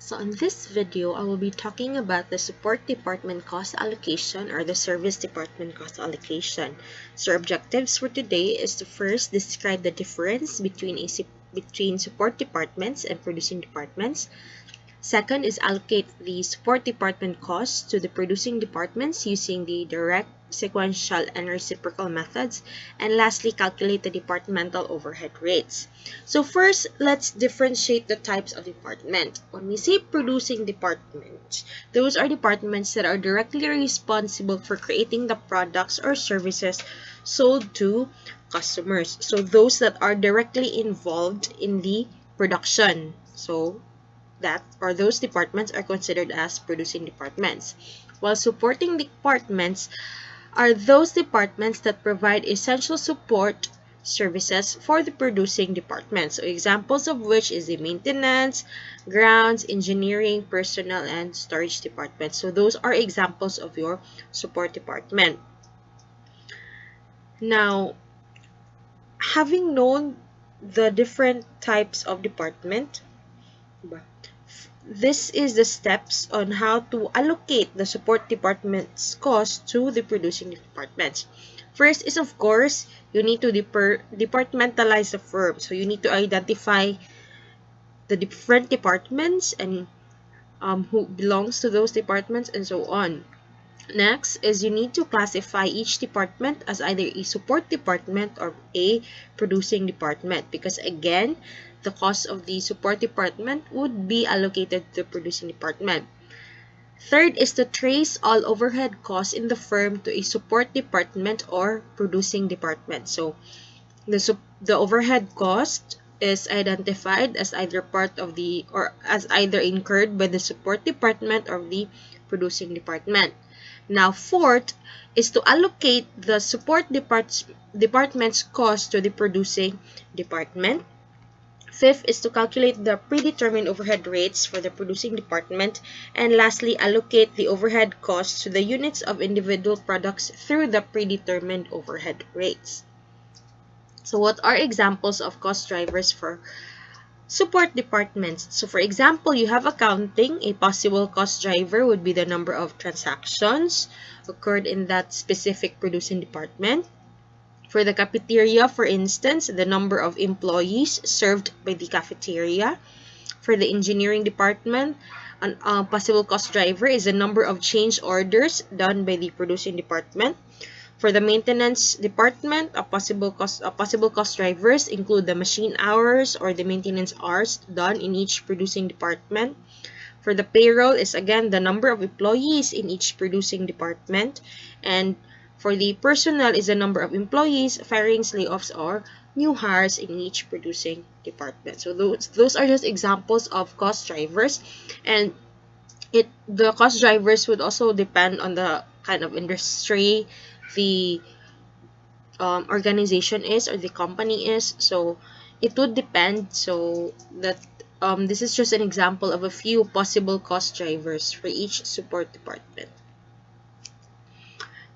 So in this video, I will be talking about the support department cost allocation or the service department cost allocation. So our objectives for today is to first describe the difference between support departments and producing departments. Second is allocate the support department costs to the producing departments using the direct, sequential, and reciprocal methods. And lastly, calculate the departmental overhead rates. So first, let's differentiate the types of department. When we say producing department, those are departments that are directly responsible for creating the products or services sold to customers. So those that are directly involved in the production. So those departments are considered as producing departments. While supporting departments are those departments that provide essential support services for the producing departments. So examples of which is the maintenance, grounds, engineering, personnel, and storage departments. So those are examples of your support department. Now, having known the different types of department, this is the steps on how to allocate the support department's cost to the producing departments. First is, of course, you need to departmentalize the firm. So you need to identify the different departments and who belongs to those departments and so on. Next is you need to classify each department as either a support department or a producing department, because again, the cost of the support department would be allocated to the producing department. Third is to trace all overhead costs in the firm to a support department or producing department. So the overhead cost is identified as either part of the or as either incurred by the support department or the producing department. Now, fourth is to allocate the support department's cost to the producing department. Fifth is to calculate the predetermined overhead rates for the producing department. And lastly, allocate the overhead costs to the units of individual products through the predetermined overhead rates. So what are examples of cost drivers for support departments? So for example, you have accounting. A possible cost driver would be the number of transactions occurred in that specific producing department. For the cafeteria, for instance, the number of employees served by the cafeteria. For the engineering department, a possible cost driver is the number of change orders done by the producing department. For the maintenance department, a possible cost drivers include the machine hours or the maintenance hours done in each producing department. For the payroll is again the number of employees in each producing department. And for the personnel is the number of employees, firings, layoffs, or new hires in each producing department. So those are just examples of cost drivers, and the cost drivers would also depend on the kind of industry the organization is or the company is. So it would depend. So that this is just an example of a few possible cost drivers for each support department.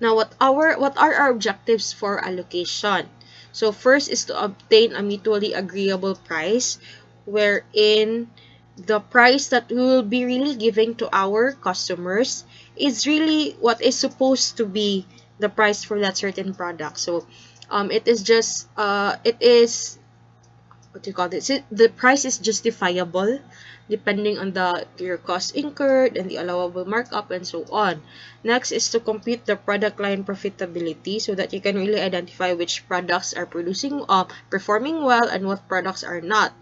Now, what are our objectives for allocation? So first is to obtain a mutually agreeable price, wherein the price that we will be really giving to our customers is really what is supposed to be the price for that certain product. So it is just it is what do you call this? The price is justifiable depending on your cost incurred and the allowable markup and so on. Next is to compute the product line profitability so that you can really identify which products are performing well and what products are not.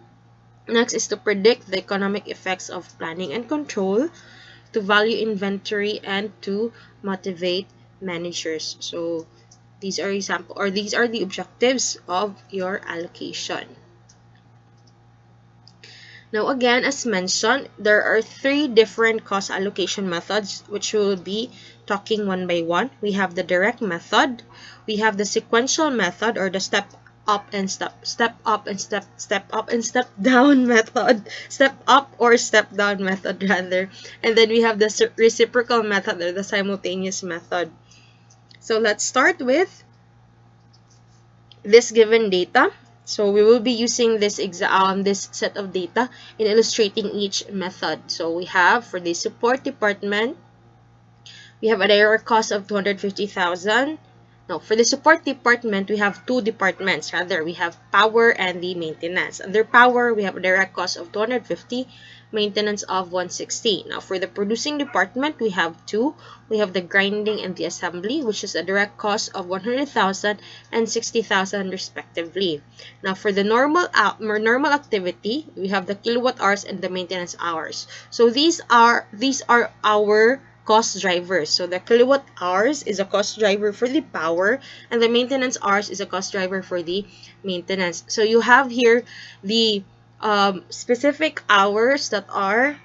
Next is to predict the economic effects of planning and control, to value inventory, and to motivate managers. So these are the objectives of your allocation. Now again, as mentioned, there are 3 different cost allocation methods which we will be talking one by one. We have the direct method, we have the sequential method or the step up and step down method, step up or step down method rather. And then we have the reciprocal method or the simultaneous method. So let's start with this given data. So we will be using this this set of data in illustrating each method. So we have for the support department, we have a direct cost of 250,000. No, for the support department, we have two departments. Rather, we have power and the maintenance. Under power, we have a direct cost of 250, maintenance of 160. Now, for the producing department, we have two. We have the grinding and the assembly, which is a direct cost of 100,000 and 60,000 respectively. Now, for the normal activity, we have the kilowatt hours and the maintenance hours. So these are our cost drivers. So the kilowatt hours is a cost driver for the power, and the maintenance hours is a cost driver for the maintenance. So you have here the specific hours that are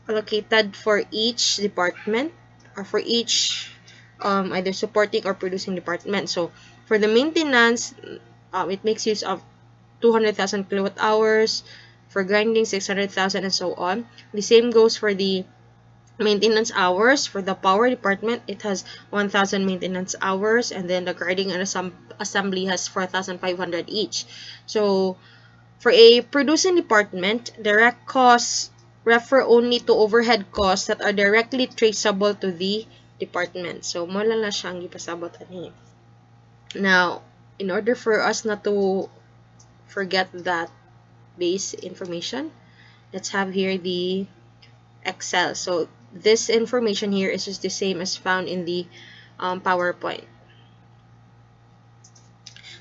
allocated for each department or for each either supporting or producing department. So for the maintenance, it makes use of 200,000 kilowatt hours, for grinding 600,000, and so on. The same goes for the maintenance hours. For the power department, it has 1,000 maintenance hours, and then the grinding and assembly has 4,500 each. So for a producing department, direct costs refer only to overhead costs that are directly traceable to the department. So mo lang na siyang gipasabot ani. Now, in order for us not to forget that base information, let's have here the Excel. So this information here is just the same as found in the PowerPoint.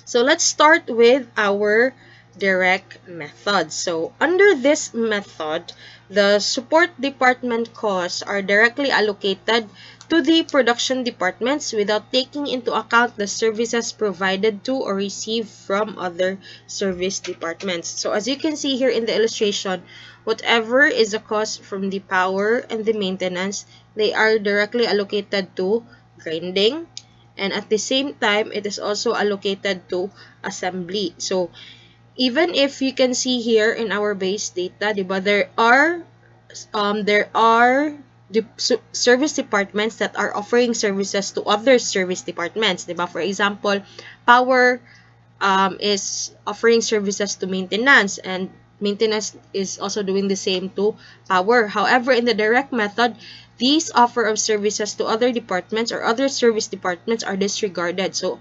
So let's start with our direct method. So under this method, the support department costs are directly allocated to the production departments without taking into account the services provided to or received from other service departments. So as you can see here in the illustration, whatever is the cost from the power and the maintenance, they are directly allocated to grinding, and at the same time, it is also allocated to assembly. So even if you can see here in our base data, diba, there are service departments that are offering services to other service departments, diba? For example, power is offering services to maintenance, and maintenance is also doing the same to power. However, in the direct method, these offer of services to other departments or other service departments are disregarded. So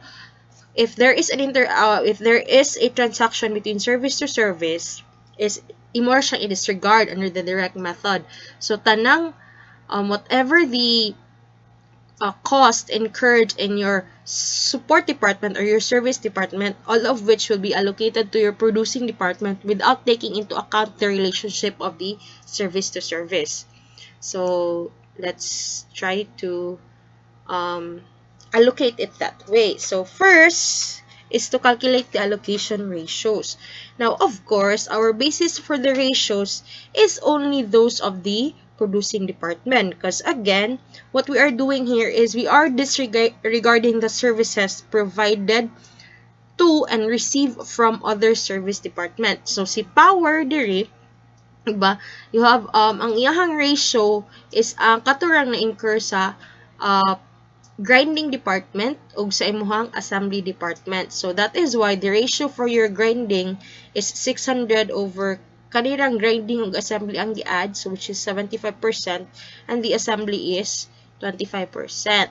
if there is if there is a transaction between service to service, is imo siyang i-disregard under the direct method. So tanang whatever the cost incurred in your support department or your service department, all of which will be allocated to your producing department without taking into account the relationship of the service to service. So let's try to allocate it that way. So first is to calculate the allocation ratios. Now, of course, our basis for the ratios is only those of the producing department, because again, what we are doing here is we are disregarding the services provided to and received from other service department. So si power diri, diba, you have ang iyahang ratio is ang katurang na incur sa grinding department ug sa imuhang assembly department. So that is why the ratio for your grinding is 600 over kanirang grinding ug assembly ang gi-add, so which is 75%, and the assembly is 25%.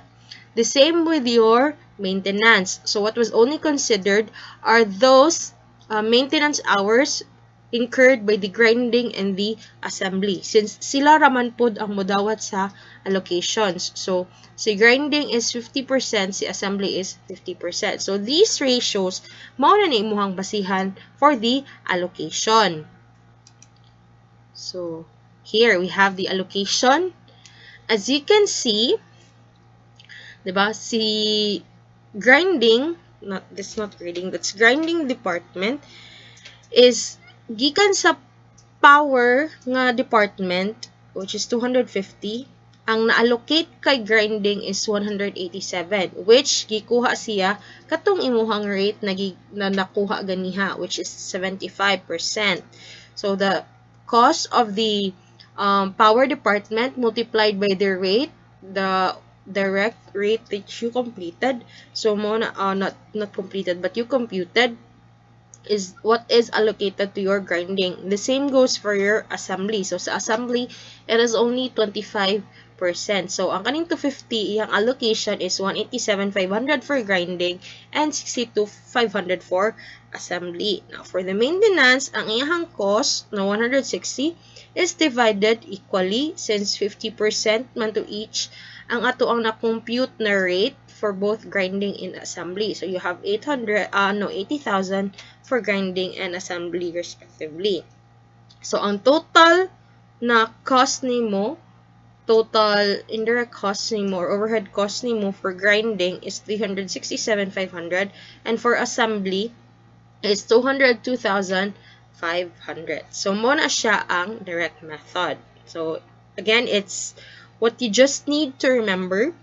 The same with your maintenance. So what was only considered are those maintenance hours incurred by the grinding and the assembly, since sila raman pod ang modawat sa allocations. So si grinding is 50%, si assembly is 50%. So these ratios mao na ni imuhang basihan for the allocation. So here we have the allocation. As you can see, diba, si grinding, that's grinding department is gikan sa power nga department, which is 250, ang na-allocate kay grinding is 187, which gikuha siya katong imuhang rate na nakuha ganiha, which is 75%. So the cost of the power department multiplied by the rate, the direct rate that you completed, so mo na not completed but you computed, is what is allocated to your grinding. The same goes for your assembly. So sa assembly, it is only 25%. So ang kaning 250, iyang allocation is 187,500 for grinding and 62,500 for assembly. Now for the maintenance, ang iyang cost na 160 is divided equally since 50% man to each ang ato ang na-compute na rate for both grinding and assembly. So you have 80,000 for grinding and assembly respectively. So ang total na cost nimo, total indirect cost nimo or overhead cost nimo for grinding is 367,500 and for assembly is 202,500. So mo na siya ang direct method. So again, it's what you just need to remember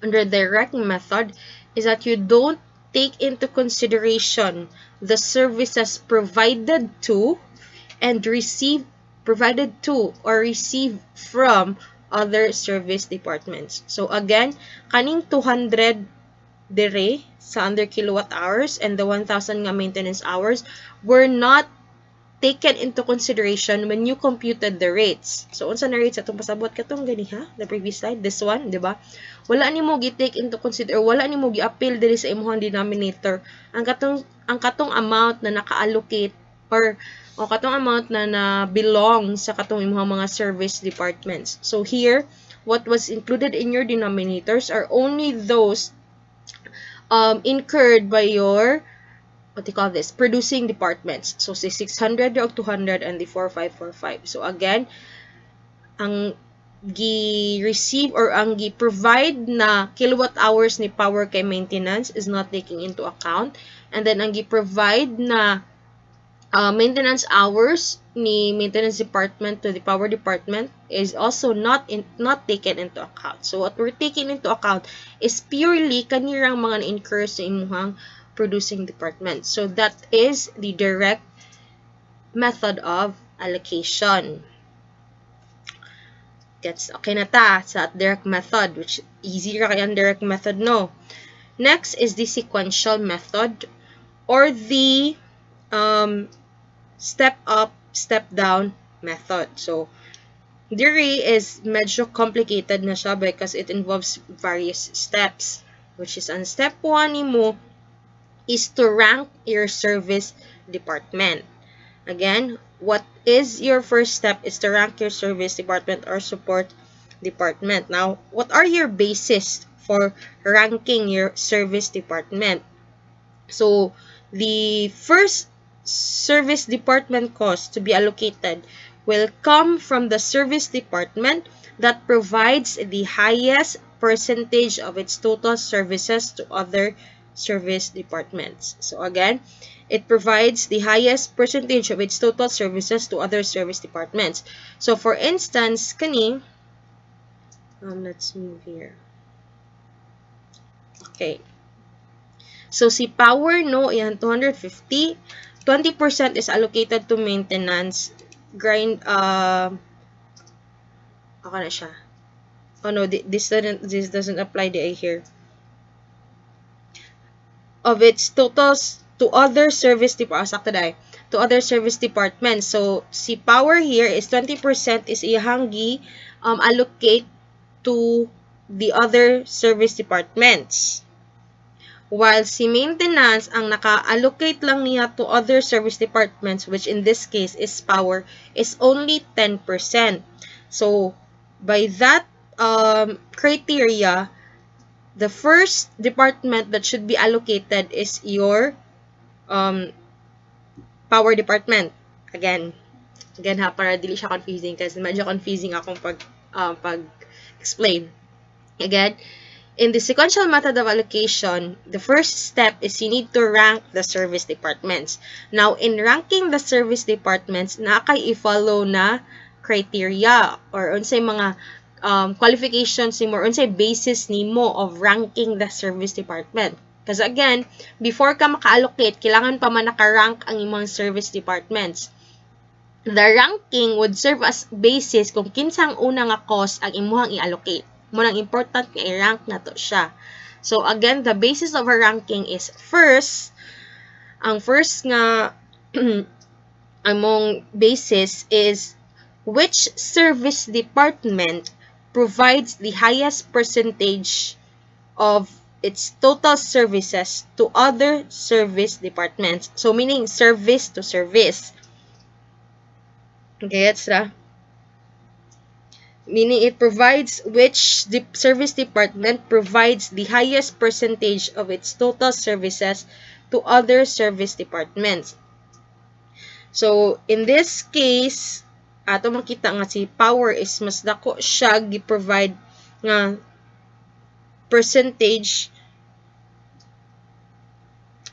under direct method is that you don't take into consideration the services provided to and provided to or received from other service departments. So again, kaning 200 dire sa under kilowatt hours and the 1,000 nga maintenance hours were not taken into consideration when you computed the rates. So, unsa na rates atong pasabot katong gani ha? The previous slide, this one, di ba? Wala nimo gi-take into consider, wala nimo gi-appeal diri sa imong denominator. Ang katong amount na naka-allocate or katong amount na belong sa katong imong mga service departments. So, here, what was included in your denominators are only those incurred by your producing departments. So, si 600 o 200 and the 4545. So, again, ang gi-receive or ang gi-provide na kilowatt hours ni power kay maintenance is not taking into account. And then, ang gi-provide na maintenance hours ni maintenance department to the power department is also not taken into account. So, what we're taking into account is purely kanirang mga na-incur sa imuhang producing department. So, that is the direct method of allocation. Gets okay na ta sa direct method, which easy ra kay ang direct method, no? Next is the sequential method or the step up, step down method. So, diri is medyo complicated na siya because it involves various steps, which is ang step 1 nimo is to rank your service department. Again, what is your first step is to rank your service department or support department. Now, what are your basis for ranking your service department? So, the first service department cost to be allocated will come from the service department that provides the highest percentage of its total services to other service departments. So again, it provides the highest percentage of its total services to other service departments. So for instance, kani, let's move here. Okay. So si power, no, yan 250. 20% is allocated to maintenance. Grind, ako na siya. Oh no, this doesn't apply here. Of its totals to other service to other service departments. So si power here is 20% is iyang allocate to the other service departments. While si maintenance ang naka-allocate lang niya to other service departments, which in this case is power, is only 10%. So by that criteria, the first department that should be allocated is your power department. Again ha, para dili siya confusing kasi medyo confusing akong pag-explain. Again, in the sequential method of allocation, the first step is you need to rank the service departments. Now, in ranking the service departments, nakay i-follow na criteria or unsay mga qualifications nimo or unsay basis nimo of ranking the service department. Because again, before ka maka-allocate, kailangan pa man naka-rank ang imong service departments. The ranking would serve as basis kung kinsang una nga cost ang imuhang i-allocate. Munang important nga i-rank na to siya. So again, the basis of a ranking is first, Ang first nga among basis is which service department provides the highest percentage of its total services to other service departments. So, meaning service to service. Gets ra? Meaning it provides which service department provides the highest percentage of its total services to other service departments. So, in this case, ato makita nga si power is mas dako siya gi-provide nga percentage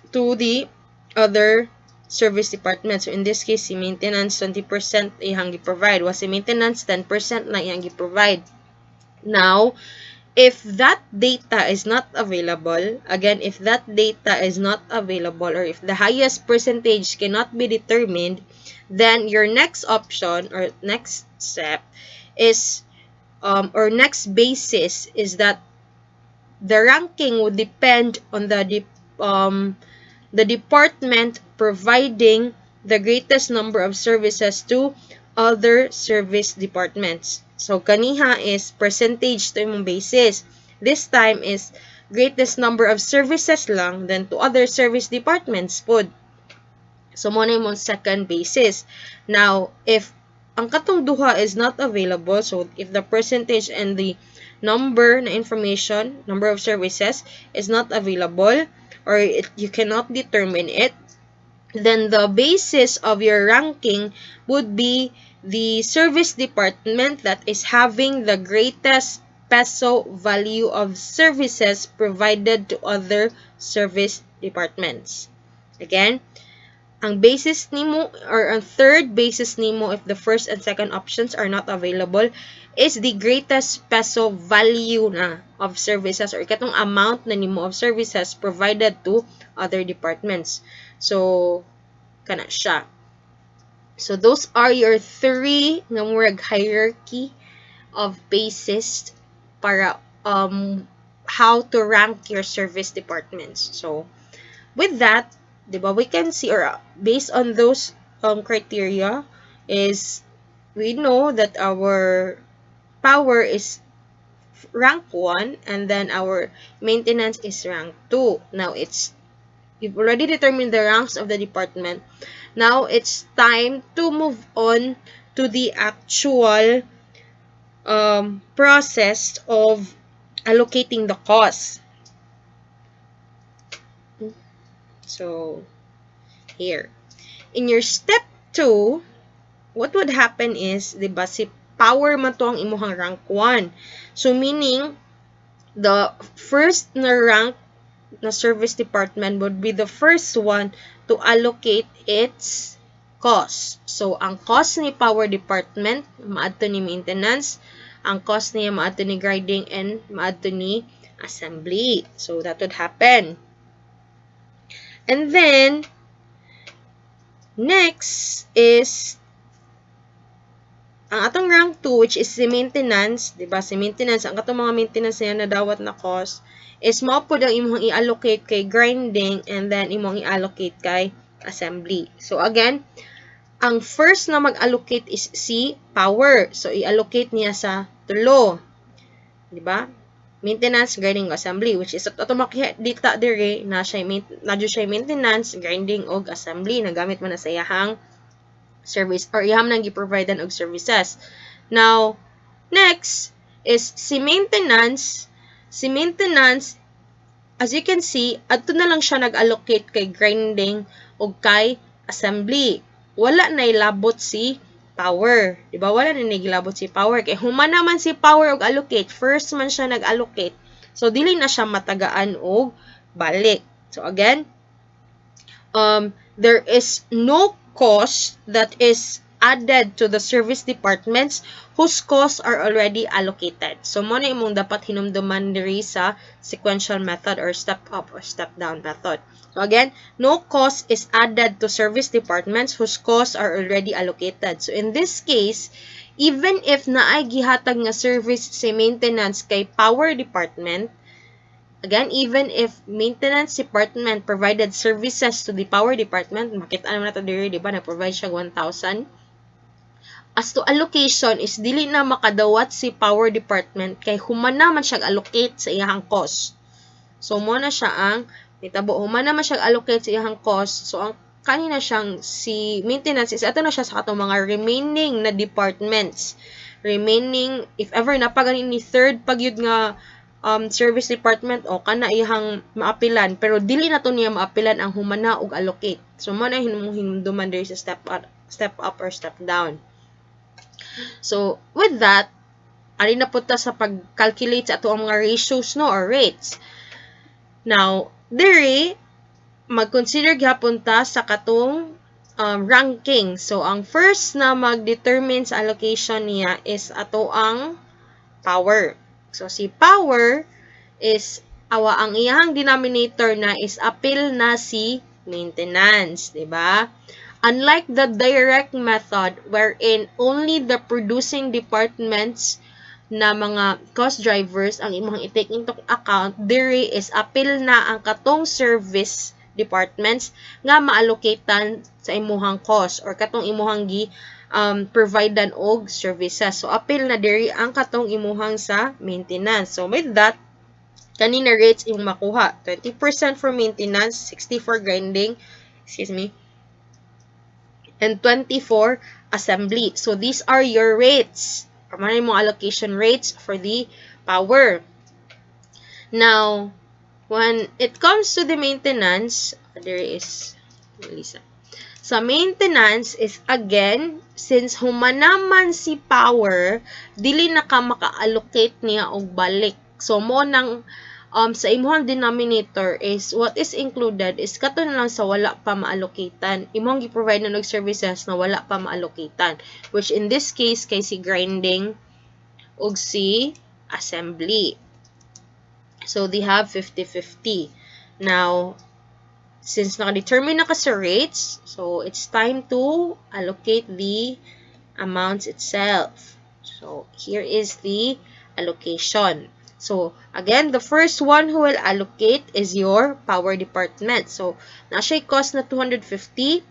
to the other service department. So, in this case, si maintenance 20% ihang gi-provide. Was si maintenance 10% na ihang gi-provide. Now, if that data is not available, again, if that data is not available or if the highest percentage cannot be determined, then your next option or next step is, or next basis is that the ranking would depend on the department providing the greatest number of services to other service departments. So, kaniha is percentage to imong basis. This time is greatest number of services lang then to other service departments pod. So, mo na imong second basis. Now, if ang katong duha is not available, so if the percentage and the number na information, number of services is not available, or you cannot determine it, then the basis of your ranking would be the service department that is having the greatest peso value of services provided to other service departments. Again, ang basis nimo or ang third basis nimo if the first and second options are not available is the greatest peso value na of services or katong amount na nimo of services provided to other departments. So, kana siya. So, those are your three nga murag hierarchy of basis para how to rank your service departments. So, with that, diba, we can see, or based on those criteria, is we know that our power is rank 1 and then our maintenance is rank 2. Now, you've already determined the ranks of the department. Now, it's time to move on to the actual process of allocating the cost. So, here. In your step 2, what would happen is, diba, si power man to ang imuhang rank 1. So, meaning, the first na rank na service department would be the first one to allocate its cost. So, ang cost ni power department, maadto ni maintenance. Ang cost niya maadto ni grinding and maadto ni assembly. So, that would happen. And then, next is ang atong rank 2, which is si maintenance, diba? Si maintenance, ang atong mga maintenance na nadawat na cost, is mao po ang imong i-allocate kay grinding and then imong i-allocate kay assembly. So, again, ang first na mag-allocate is si power. So, i-allocate niya sa tulo. Diba? Maintenance, grinding, assembly, which is ato makikita dire na siya maintenance, grinding, og assembly. Nagamit man na sa iyahang service or iham nang gi-providean og services. Now, next is si maintenance. Si maintenance, as you can see, adto na lang siya nag-allocate kay grinding o kay assembly. Wala na ilabot si power. Diba? Wala na nagilabot si power. Kaya human naman si power og allocate. First man siya nag-allocate. So, dili na siya matagaan og balik. So, again, there is no cost that is added to the service departments whose costs are already allocated. So, mo na imong dapat hinumduman diri sa sequential method or step up or step down method. So, again, no cost is added to service departments whose costs are already allocated. So, in this case, even if naay gihatag nga service si maintenance kay power department, Again, even if maintenance department provided services to the power department, makita naman nato diri, di ba, na-provide siya 1,000. As to allocation is dili na makadawat si power department kay humana man siya allocate sa iyang cost. So mo na siya ang nitabo, humana man siya allocate sa iyang cost. So ang kanina siyang si maintenance is ato na siya sa katong mga remaining na departments. Remaining, if ever napaganin ni third pagyud nga service department o kana iyang maapilan, pero dili na to niya maapilan ang humana og allocate. So mo na hinumduman diri sa step up or step down. So with that, ari na punta sa pag-calculate sa ato ang mga ratios, no, or rates. Now, diri mag-consider gyapon ta sa katong ranking. So ang first na mag-determine sa allocation niya is ato ang power. So si power is ang iyang denominator na is apil na si maintenance, di ba? Unlike the direct method wherein only the producing departments na mga cost drivers ang imong i-take into account, diri is apil na ang katong service departments nga ma-allocatean sa imuhang cost or katong imuhang providean og services. So apil na diri ang katong imuhang sa maintenance. So with that, kanina rates yung makuha. 20% for maintenance, 60 for grinding, and 20 for assembly. So these are your rates. Kamana yung allocation rates for the power. Now, when it comes to the maintenance, there is Lisa. Sa maintenance is again, since humanaman si power, dili na ka maka-allocate niya og balik. So mo nang sa imuhang denominator is what is included is kato na lang sa wala pa ma-allocatean. Imong gi-provide na og services na wala pa ma-allocatean, which in this case kay si grinding ug si assembly. So they have 50-50. Now, since naka-determine na ka sa rates, so it's time to allocate the amounts itself. So here is the allocation. So again, the first one who will allocate is your power department. So na siya cost na 250.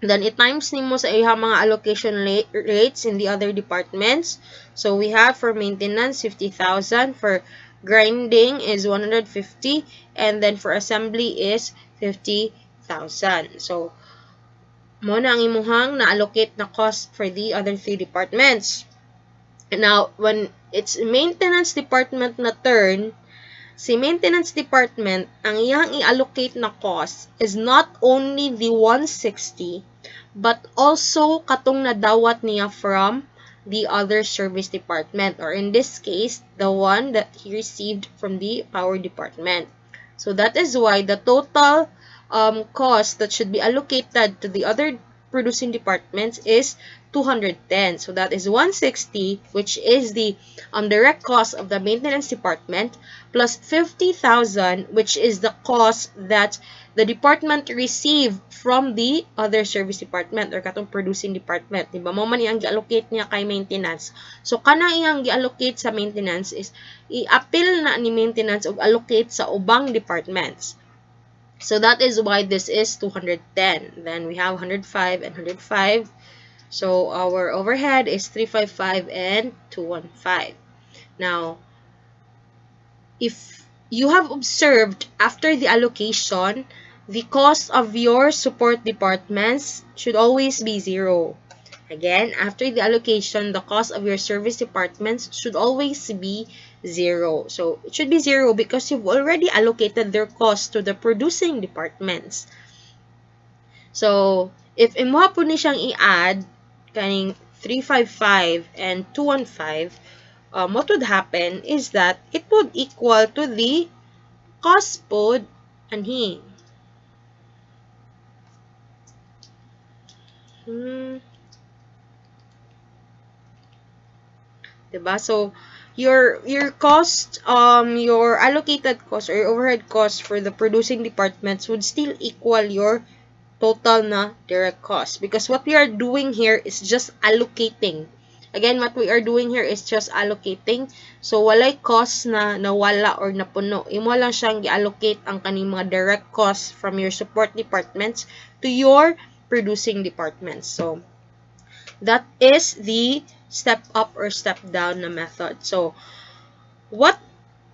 Then it times nimo sa iyang mga allocation rates in the other departments. So we have for maintenance 50,000, for grinding is 150, and then for assembly is 50,000. So mo na ang imuhang na-allocate na cost for the other three departments. Now, when it's maintenance department na turn, si maintenance department, ang iyang i-allocate na cost is not only the 160, but also katong nadawat niya from the other service department, or in this case, the one that he received from the power department. So that is why the total cost that should be allocated to the other producing departments is 210. So that is 160, which is the direct cost of the maintenance department, plus 50,000, which is the cost that the department received from the other service department or katong producing department. Diba? Mo man iyang gi-allocate niya kay maintenance. So kanang iyang gi-allocate sa maintenance is i-appeal na ni maintenance o allocate sa ubang departments. So that is why this is 210. Then we have 105 and 105. So our overhead is 355 and 215. Now, if you have observed after the allocation, the cost of your support departments should always be 0. Again, after the allocation, the cost of your service departments should always be 0. So it should be 0 because you've already allocated their cost to the producing departments. So if imuha po ni siyang i-add kaning 355 and 215, what would happen is that it would equal to the cost pod anhi. Diba? So your cost, your allocated cost or your overhead cost for the producing departments would still equal your total na direct cost, because what we are doing here is just allocating Again, what we are doing here is just allocating. So, walay cost na nawala or napuno. Imo lang siyang i-allocate ang kaning mga direct costs from your support departments to your producing departments. So, that is the step up or step down na method. So, what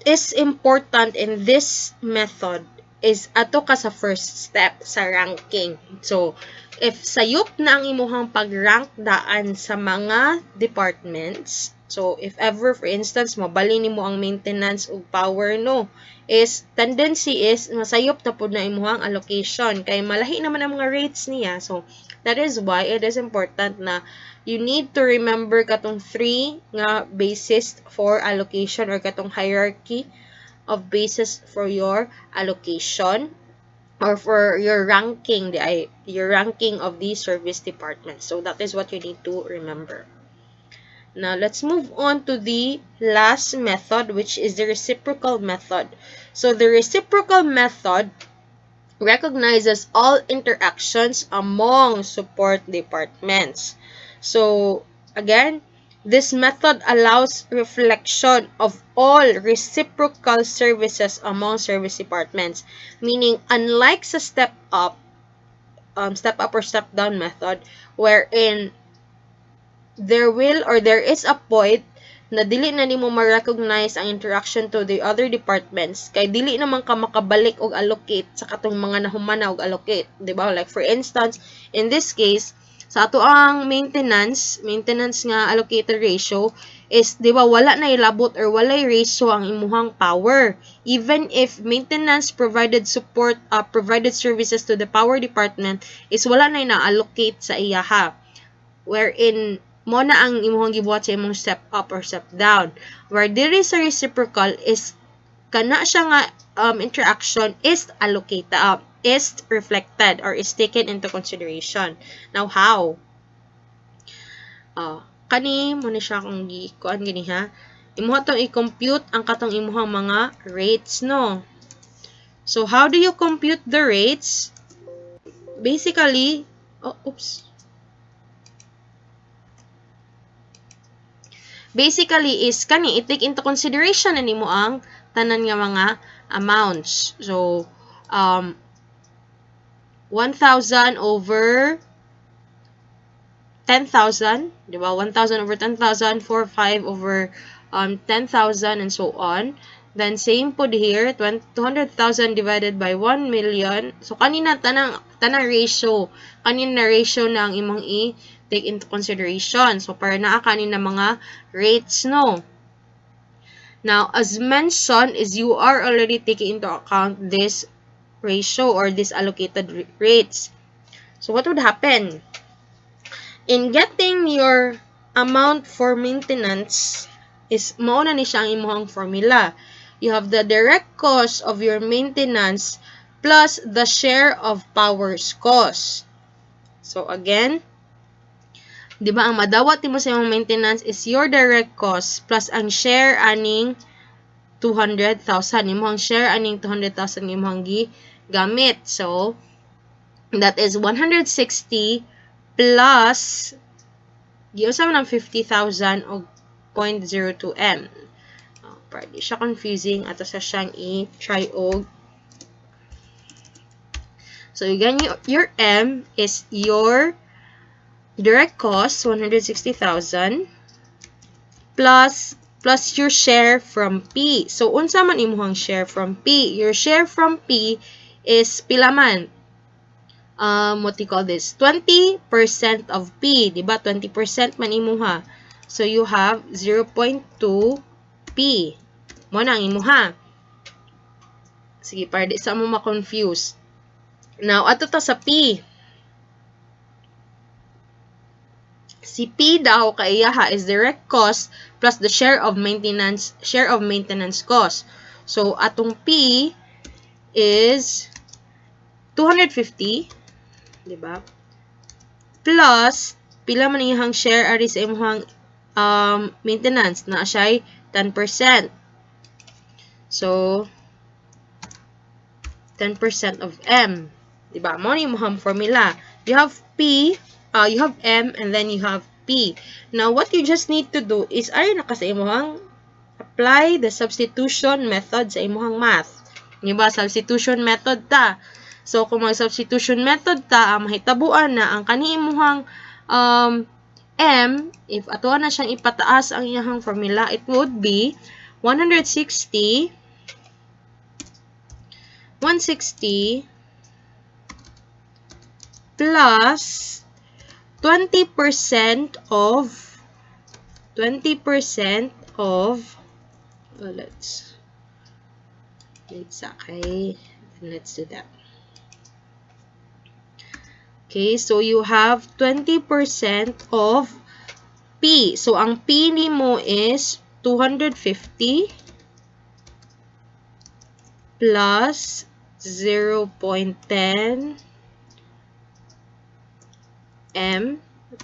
is important in this method is ato ka sa first step sa ranking. So, if sayop na ang imuhang pag-rank daan sa mga departments, so if ever, for instance, mabali nimo ang maintenance ug power, no, is tendency is masayop na pud na imuhang allocation kay malahi naman ang mga rates niya. So, that is why it is important na you need to remember katong 3 nga basis for allocation or katong hierarchy of basis for your allocation or for your ranking, your ranking of the service department. So that is what you need to remember. Now let's move on to the last method, which is the reciprocal method. So the reciprocal method recognizes all interactions among support departments. So again, this method allows reflection of all reciprocal services among service departments, meaning unlike sa step up or step down method, wherein there is a point na dili na nimo ma-recognize ang interaction to the other departments kay dili naman ka makabalik og allocate sa katong mga nahumana og allocate, di ba? Like for instance, in this case, sa ato ang maintenance nga allocated ratio is, di ba, wala na ilabot or walay ratio ang imuhang power. Even if maintenance provided services to the power department is wala na na-allocate sa iyaha. Wherein mo na ang imuhang gibuhat sa imong step up or step down. Where diri sa reciprocal is kana siya nga interaction is allocated is reflected or is taken into consideration. Now how? Kani mo ni siya kung gikuan gini ha. Imuha tong i-compute ang katong imuhang mga rates, no. So how do you compute the rates? Basically, Basically is kani i-take into consideration na nimo ang tanan nga mga amounts. So 1,000 over 10,000, di ba? 1,000 over 10,000, 4,500 over 10,000 and so on. Then same po here, 200,000 divided by 1 million. So kanina tanang ratio, kanina ratio na ang imong take into consideration. So, para naa kanina mga rates, no? Now, as mentioned, is you are already taking into account this ratio or this allocated rates. So, what would happen? In getting your amount for maintenance, is mauna ni siya ang imuhang formula. You have the direct cost of your maintenance plus the share of power's cost. So, again, di ba, ang madawat mo sa imong maintenance is your direct cost plus ang share aning 200,000. Imong share aning 200,000 imong gamit. So, that is 160 plus giusam ng 50,000 og 0.02 M. Para di siya confusing ato sa siyang i-try og. So, again, your M is your direct cost, 160,000, plus your share from P. So, unsa man imuhang share from P? Your share from P is pila man? What you call this? 20% of P. Diba? 20% man imuha. So, you have 0.2 P. Mo na ang imuha. Sige, para di sa mo ma-confuse. Now, ato ta sa P. Si P daw kaiyaha is direct cost plus the share of maintenance cost. So atong P is 250, di ba? Plus pila man iyang share ari sa imong maintenance na siya 10%. So 10% of M, di ba? Mo ni imong formula. You have P, you have M, and then you have P. Now, what you just need to do is, ay naka sa imuhang apply the substitution method sa imuhang math. Diba? Substitution method ta. So, kung mag-substitution method ta, ang mahitabuan na ang kaniimuhang M, if ato na siyang ipataas ang iyahang formula, it would be 160 plus 20% of let's do that. Okay, so you have 20% of P. So ang P nimo is 250 plus 0.10 M.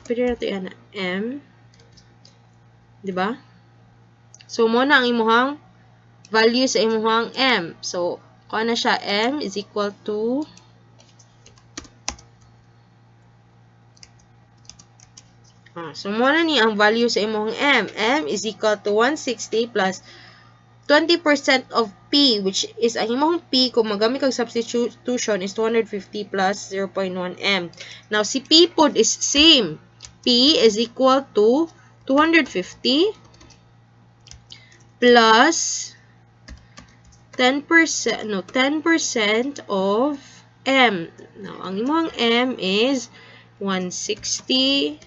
Pwede na ito yan, M. Diba? So, muna ang imuhang value sa imuhang M. So, kung na siya, M is equal to so, muna ni ang value sa imuhang M. M is equal to 160 plus 20% of P, which is ang imong P, kung magamit kag substitution, is 250 plus 0.1 M. Now, si P pod is same. P is equal to 250 plus 10% of M. Now, ang imong M is 160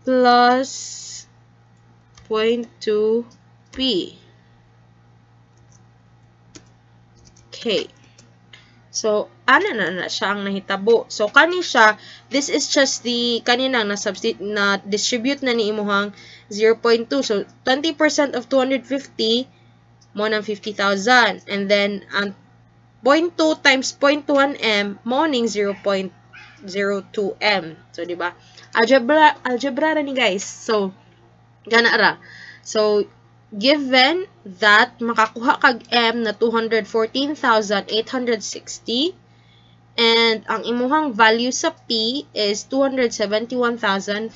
plus 0.2 P. Okay. So, na siya ang nahitabo. So, kani siya, this is just the, kanina na distribute na ni imuhang 0.2. So, 20% of 250, mo ng 50,000. And then, ang 0.2 times 0.1 M, mo ng 0.02 M. So, diba? Algebra na ni guys. So, gana ra. So, given that makakuha kag M na 214,860 and ang imuhang value sa P is 271,429.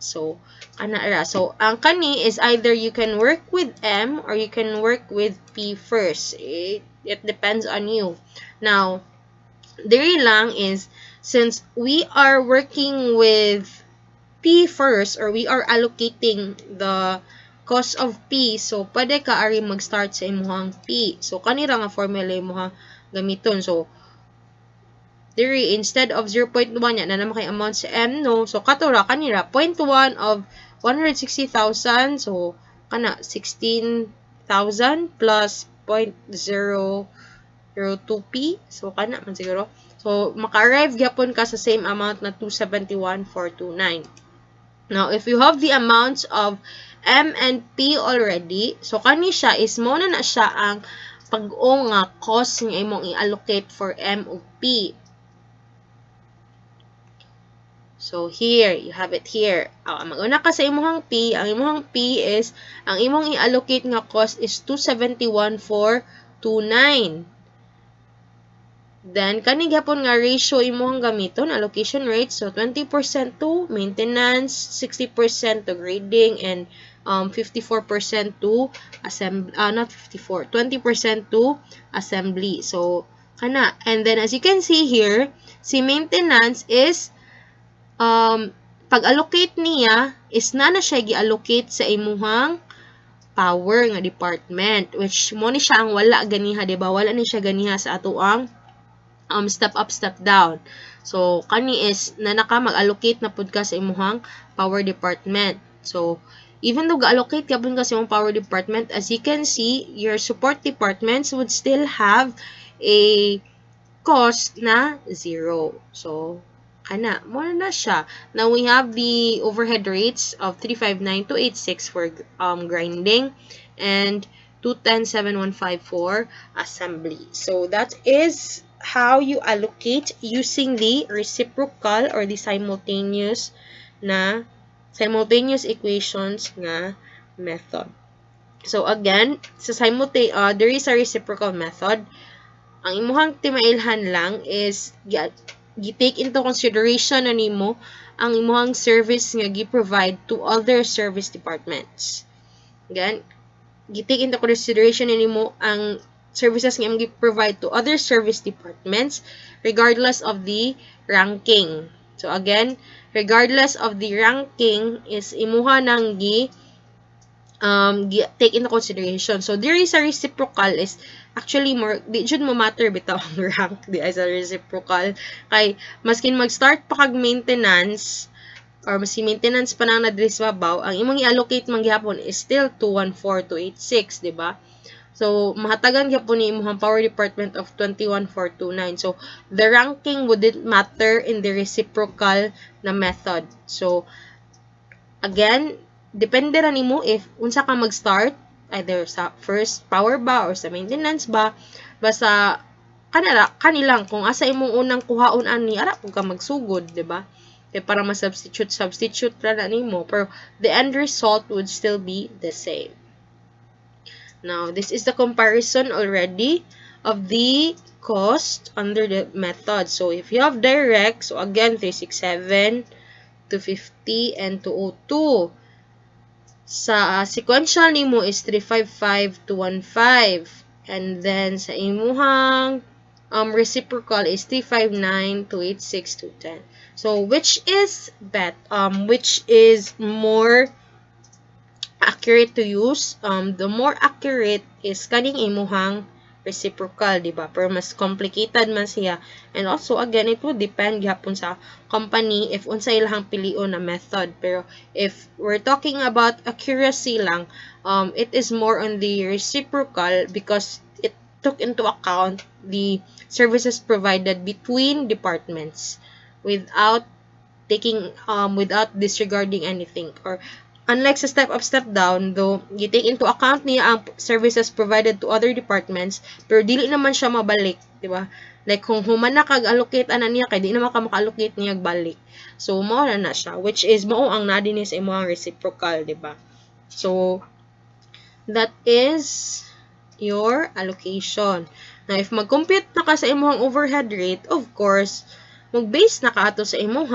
So, kana ra. So, ang kani is either you can work with M or you can work with P first. It depends on you. Now, diri lang is, since we are working with P first, or we are allocating the cost of P, so pwede ka ari mag-start sa imuhang P. So, kanira nga formula imuhang gamiton. So, diri, instead of 0.1 yan, na naman kay amount sa M, no? So, katura, kanira, 0.1 of 160,000, so, kana, 16,000 plus 0.002P, so, kana, man siguro. So, maka-arrive gyapon ka sa same amount na 271,429. Now, if you have the amounts of M and P already, so kani siya is mo na siya ang pag-o nga cost nga imong i-allocate for M o P. So, here, you have it here. Mag-una ka sa imong P. Ang imong P is, ang imong i-allocate nga cost is 271,429. Then, kani gyapon nga ratio imong gamiton, allocation rate. So, 20% to maintenance, 60% to grading, and 54% to assembly, not 54, 20% to assembly. So, kana. And then, as you can see here, si maintenance is, pag-allocate niya, is na siya gi-allocate sa imuhang power nga department, which mo ni siya ang wala ganiha, diba? Wala ni siya ganiha sa atuang step up, step down. So, kani is, na naka mag-allocate na pud ka sa imuhang power department. So, even though ga-allocate ka pud ka sa imong power department, as you can see, your support departments would still have a cost na 0. So, kana, more na siya. Now, we have the overhead rates of 359,286 for grinding and 210,715 for assembly. So, that is how you allocate using the reciprocal or the simultaneous equations nga method. So again, sa there is a reciprocal method. Ang imuhang timailhan lang is gi-take into consideration na nimo ang imong service nga gi-provide to other service departments. Again, gi-take into consideration na nimo ang services nga imong gi-provide to other service departments regardless of the ranking. So again, regardless of the ranking is imuha nang take into consideration. So there is a reciprocal is actually more di jud mo matter bitaw ang rank di as a reciprocal kay maskin mag-start pa kag maintenance or maski maintenance pa nang nadiri sa babaw, ang imong i-allocate man gyapon is still 214,286, di ba? So mahatagan gyapon ni imong power department of 21,429. So the ranking wouldn't matter in the reciprocal na method. So again, depende ra nimo if unsa ka mag-start, either sa first power ba or sa maintenance ba, basta kanilang kung asa imong unang kuhaon ani ara pug ka magsugod, di ba? Kaya para substitute ra na nimo, pero the end result would still be the same. Now, this is the comparison already of the cost under the method. So if you have direct, so again 367, 250, and 202. Sa sequential nimo is 355 to 15, and then sa imuhang reciprocal is 359 to 86 to 10. So which is more accurate to use? The more accurate is kaning imuhang reciprocal, di ba? Pero mas complicated man siya. And also, again, it would depend gyapon sa company if unsa ilang pilion na method. Pero if we're talking about accuracy lang, it is more on the reciprocal because it took into account the services provided between departments without disregarding anything. Or unlike sa step up, step down, though, you take into account niya ang services provided to other departments, pero dili naman siya mabalik, di ba? Like, kung human na kag-allocate ana niya, kay di naman ka maka-allocate niya balik. So, mao na siya, which is mao ang nadini sa imong reciprocal, di ba? So, that is your allocation. Now, if mag-compute na ka sa imong overhead rate, of course, mag-base na ka ato sa imong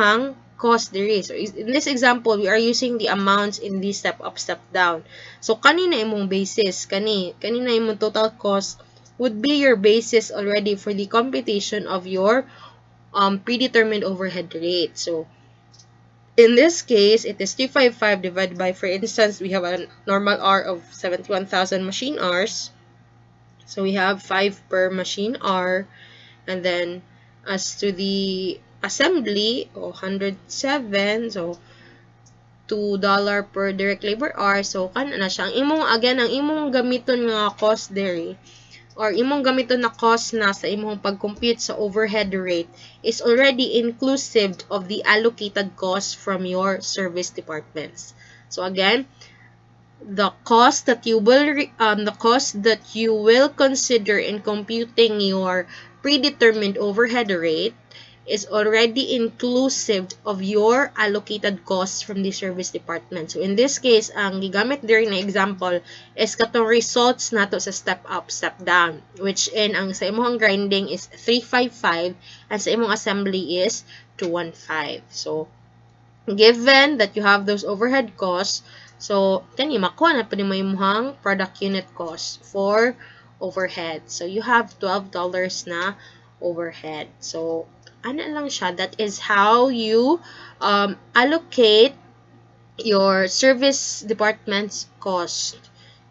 cost diri. So, in this example, we are using the amounts in the step up, step down. So, kanina imong basis, kanina imong total cost would be your basis already for the computation of your predetermined overhead rate. So, in this case, it is 355 divided by, for instance, we have a normal hour of 71,000 machine hours. So, we have 5 per machine hour. And then, as to the assembly, 107, so $2 per direct labor hour. So kana na siya ang imong gamiton nga cost dere or imong gamiton na cost na sa imong pag-compute sa overhead rate is already inclusive of the allocated cost from your service departments. So again, the cost that you will consider in computing your predetermined overhead rate is already inclusive of your allocated costs from the service department. So, in this case, ang gigamit during na example is katong results nato sa step up, step down, which in ang sa imong grinding is 355 and sa imong assembly is 215. So, given that you have those overhead costs, so, kani makuha na pa nimo imong product unit cost for overhead. So, you have $12 na overhead. So, ano lang siya, that is how you allocate your service department's cost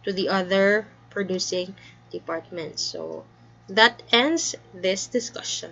to the other producing departments. So, that ends this discussion.